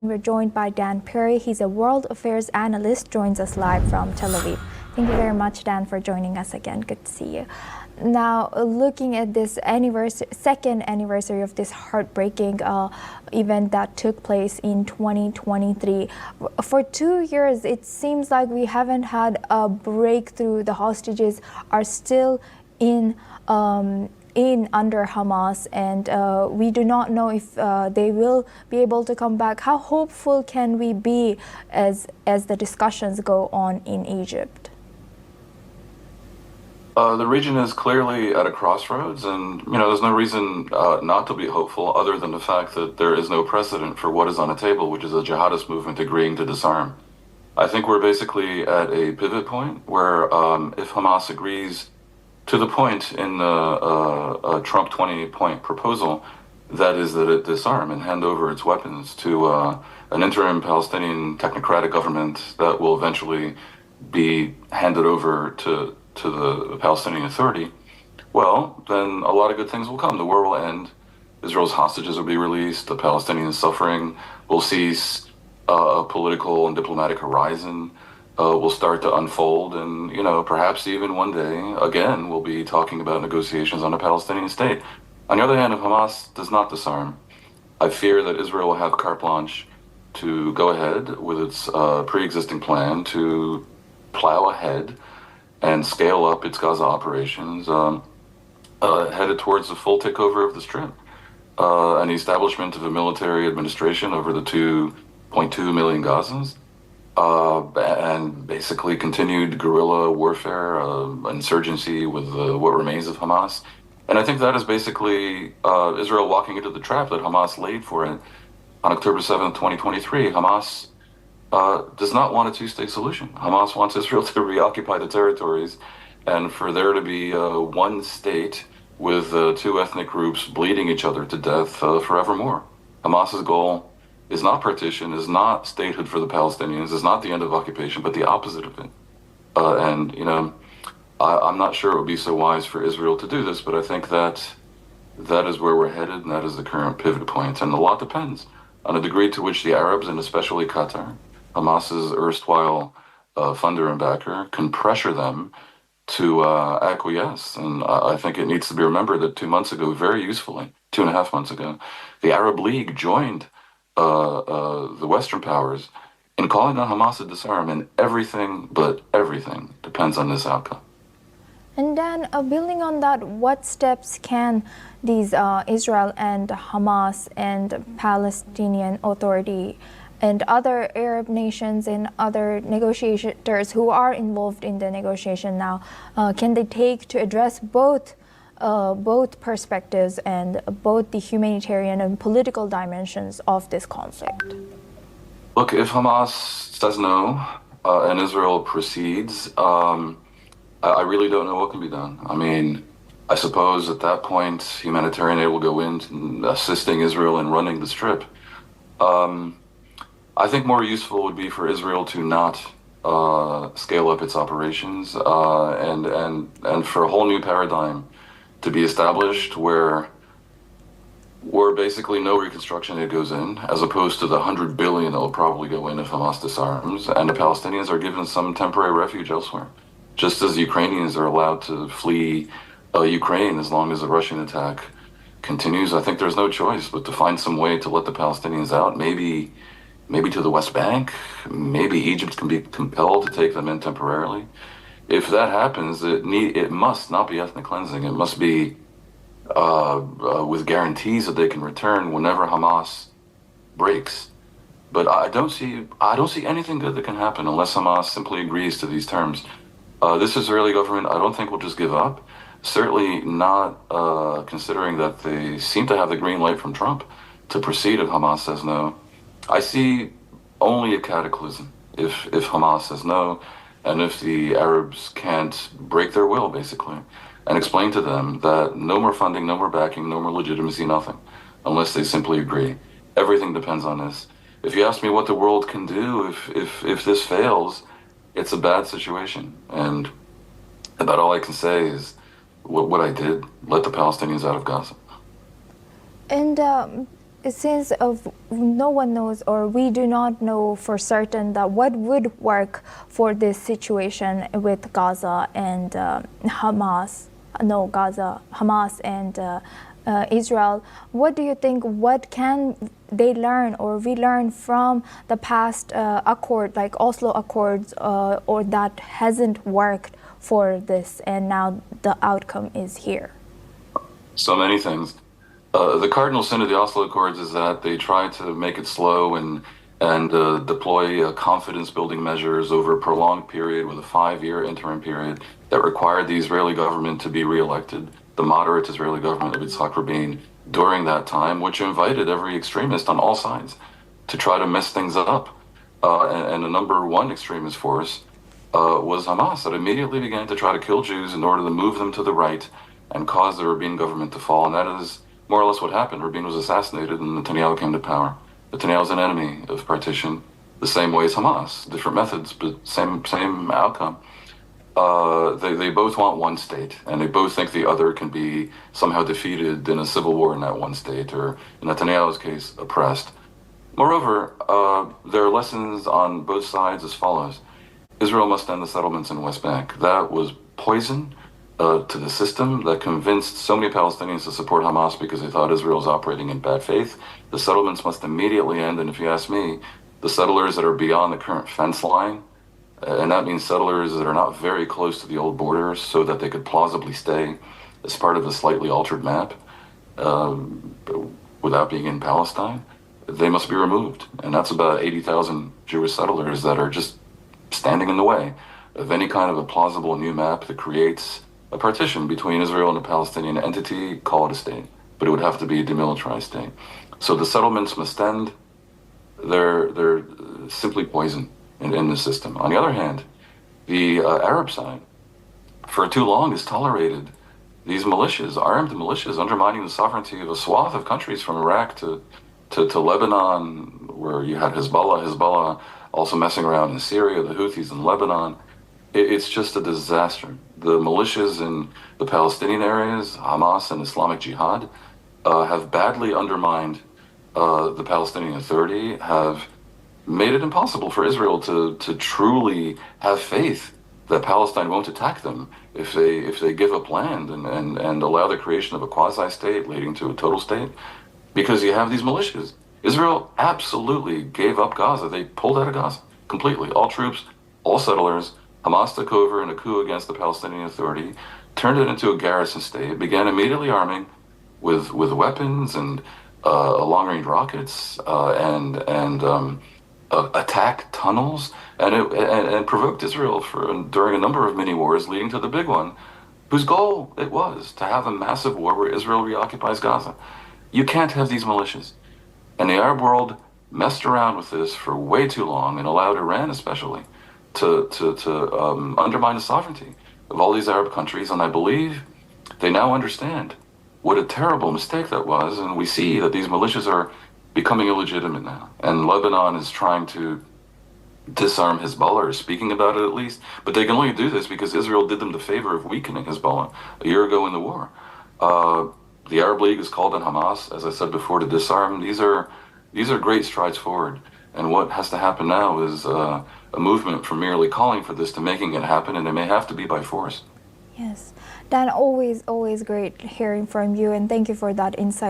We're joined by dperry. He's a world affairs analyst, joins us live from Tel Aviv. Thank you very much, Dan, for joining us again. Good to see you. Now, looking at this second anniversary of this heartbreaking event that took place in 2023, for 2 years, it seems like we haven't had a breakthrough. The hostages are still in under Hamas, and we do not know if they will be able to come back. How hopeful can we be as the discussions go on in Egypt? The region is clearly at a crossroads, and there's no reason not to be hopeful, other than the fact that there is no precedent for what is on the table, which is a jihadist movement agreeing to disarm. I think we're basically at a pivot point where, if Hamas agrees to the point in the Trump 20-point proposal, that is that it disarm and hand over its weapons to an interim Palestinian technocratic government that will eventually be handed over to the Palestinian Authority, well, then a lot of good things will come. The war will end. Israel's hostages will be released. The Palestinian suffering will cease. A political and diplomatic horizon will start to unfold. And, perhaps even one day, again, we'll be talking about negotiations on a Palestinian state. On the other hand, if Hamas does not disarm, I fear that Israel will have carte blanche to go ahead with its pre-existing plan to plow ahead and scale up its Gaza operations, headed towards the full takeover of the Strip, and the establishment of a military administration over the 2.2 million Gazans, and basically continued guerrilla warfare, insurgency with what remains of Hamas. And I think that is basically Israel walking into the trap that Hamas laid for it on October 7th, 2023. Hamas does not want a two-state solution. Hamas wants Israel to reoccupy the territories and for there to be one state with two ethnic groups bleeding each other to death forevermore. Hamas's goal is not partition, is not statehood for the Palestinians, is not the end of occupation, but the opposite of it. I'm not sure it would be so wise for Israel to do this, but I think that is where we're headed, and that is the current pivot point. And a lot depends on the degree to which the Arabs, and especially Qatar, Hamas's erstwhile funder and backer, can pressure them to acquiesce. And I think it needs to be remembered that 2 months ago, very usefully, 2.5 months ago, the Arab League joined the Western powers in calling on Hamas to disarm, and everything but everything depends on this outcome. And then, building on that, what steps can these Israel and Hamas and Palestinian Authority and other Arab nations and other negotiators who are involved in the negotiation now, can they take to address both perspectives and both the humanitarian and political dimensions of this conflict? Look, if Hamas says no and Israel proceeds, I really don't know what can be done. I mean, I suppose at that point, humanitarian aid will go in assisting Israel in running the Strip. I think more useful would be for Israel to not scale up its operations and for a whole new paradigm to be established where basically no reconstruction aid goes in, as opposed to the $100 billion that will probably go in if Hamas disarms, and the Palestinians are given some temporary refuge elsewhere. Just as Ukrainians are allowed to flee Ukraine as long as the Russian attack continues, I think there's no choice but to find some way to let the Palestinians out, maybe to the West Bank. Maybe Egypt can be compelled to take them in temporarily. If that happens, it must not be ethnic cleansing. It must be with guarantees that they can return whenever Hamas breaks. But I don't see anything good that can happen unless Hamas simply agrees to these terms. This Israeli government, I don't think, will just give up. Certainly not considering that they seem to have the green light from Trump to proceed if Hamas says no. I see only a cataclysm if Hamas says no, and if the Arabs can't break their will, basically, and explain to them that no more funding, no more backing, no more legitimacy, nothing, unless they simply agree. Everything depends on this. If you ask me what the world can do if this fails, it's a bad situation. And about all I can say is what I did, let the Palestinians out of Gaza. And Since no one knows, or we do not know for certain that what would work for this situation with Gaza and Hamas and Israel, what do you think, what can they learn or we learn from the past accord, like Oslo Accords, or that hasn't worked for this and now the outcome is here? So many things. The cardinal sin of the Oslo Accords is that they try to make it slow and deploy confidence-building measures over a prolonged period with a 5-year interim period that required the Israeli government to be reelected, the moderate Israeli government of Yitzhak Rabin, during that time, which invited every extremist on all sides to try to mess things up. And the number one extremist force was Hamas, that immediately began to try to kill Jews in order to move them to the right and cause the Rabin government to fall. And that is more or less what happened. Rabin was assassinated and Netanyahu came to power. Netanyahu is an enemy of partition, the same way as Hamas. Different methods, but same outcome. They both want one state, and they both think the other can be somehow defeated in a civil war in that one state, or in Netanyahu's case, oppressed. Moreover, there are lessons on both sides as follows. Israel must end the settlements in the West Bank. That was poison to the system that convinced so many Palestinians to support Hamas because they thought Israel was operating in bad faith. The settlements must immediately end, and if you ask me, the settlers that are beyond the current fence line, and that means settlers that are not very close to the old borders so that they could plausibly stay as part of a slightly altered map without being in Palestine, they must be removed. And that's about 80,000 Jewish settlers that are just standing in the way of any kind of a plausible new map that creates a partition between Israel and a Palestinian entity, call it a state, but it would have to be a demilitarized state. So the settlements must end. They're simply poison in the system. On the other hand, the Arab side, for too long, has tolerated these militias, armed militias, undermining the sovereignty of a swath of countries from Iraq to Lebanon, where you had Hezbollah also messing around in Syria, the Houthis in Lebanon. It's just a disaster. The militias in the Palestinian areas, Hamas and Islamic Jihad, have badly undermined the Palestinian Authority, have made it impossible for Israel to truly have faith that Palestine won't attack them if they give up land and allow the creation of a quasi-state leading to a total state, because you have these militias. Israel absolutely gave up Gaza. They pulled out of Gaza completely. All troops, all settlers. Hamas took over in a coup against the Palestinian Authority, turned it into a garrison state, began immediately arming with weapons and long-range rockets and attacked tunnels, and provoked Israel during a number of mini wars, leading to the big one, whose goal it was to have a massive war where Israel reoccupies Gaza. You can't have these militias. And the Arab world messed around with this for way too long and allowed Iran especially to undermine the sovereignty of all these Arab countries. And I believe they now understand what a terrible mistake that was. And we see that these militias are becoming illegitimate now. And Lebanon is trying to disarm Hezbollah, or speaking about it at least. But they can only do this because Israel did them the favor of weakening Hezbollah a year ago in the war. The Arab League has called on Hamas, as I said before, to disarm. These are great strides forward. And what has to happen now is a movement from merely calling for this to making it happen, and it may have to be by force. Yes. Dan, always great hearing from you, and thank you for that insight.